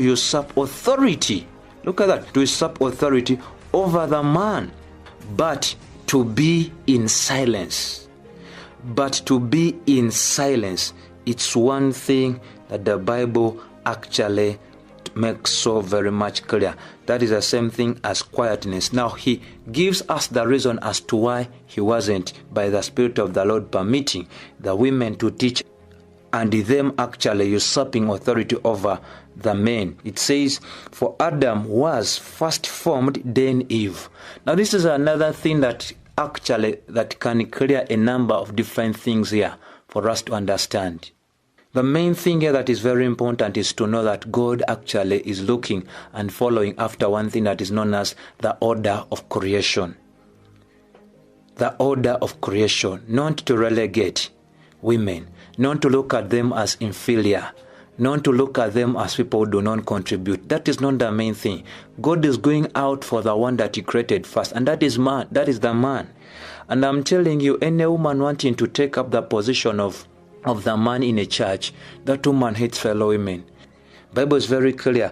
usurp authority. Look at that. To usurp authority over the man, but to be in silence. But to be in silence. It's one thing that the Bible actually makes so very much clear. That is the same thing as quietness. Now he gives us the reason as to why he wasn't, by the Spirit of the Lord, permitting the women to teach and them actually usurping authority over the men. It says, for Adam was first formed, then Eve. Now this is another thing that can clear a number of different things here for us to understand. The main thing here that is very important is to know that God actually is looking and following after one thing that is known as the order of creation. The order of creation, not to relegate women, not to look at them as inferior, not to look at them as people who do not contribute. That is not the main thing. God is going out for the one that he created first, and that is man. That is the man. And I'm telling you, any woman wanting to take up the position of the man in a church, that woman hates fellow women. Bible is very clear.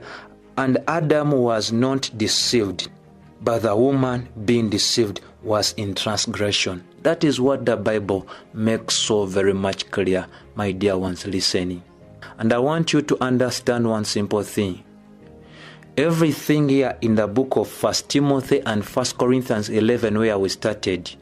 And Adam was not deceived, but the woman being deceived was in transgression. That is what the Bible makes so very much clear, my dear ones listening. And I want you to understand one simple thing. Everything here in the book of 1 Timothy and 1 Corinthians 11 where we started,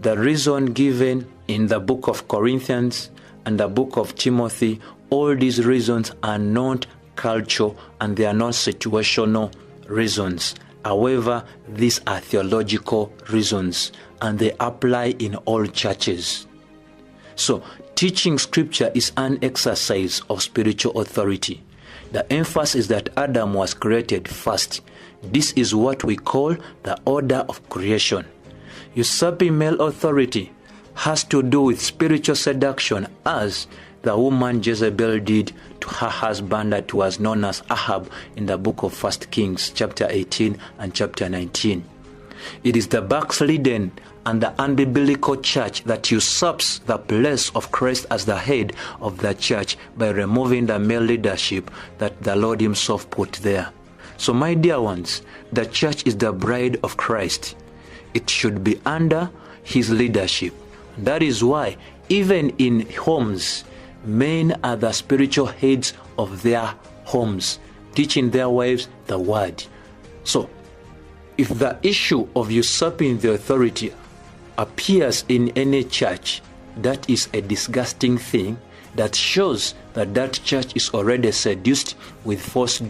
the reason given in the book of Corinthians and the book of Timothy, all these reasons are not cultural and they are not situational reasons. However, these are theological reasons and they apply in all churches. So, teaching scripture is an exercise of spiritual authority. The emphasis is that Adam was created first. This is what we call the order of creation. Usurping male authority has to do with spiritual seduction, as the woman Jezebel did to her husband that was known as Ahab in the book of 1 Kings chapter 18 and chapter 19. It is the backslidden and the unbiblical church that usurps the place of Christ as the head of the church by removing the male leadership that the Lord himself put there. So my dear ones, the church is the bride of Christ. It should be under his leadership. That is why even in homes, men are the spiritual heads of their homes, teaching their wives the word. So, if the issue of usurping the authority appears in any church, that is a disgusting thing that shows that that church is already seduced with false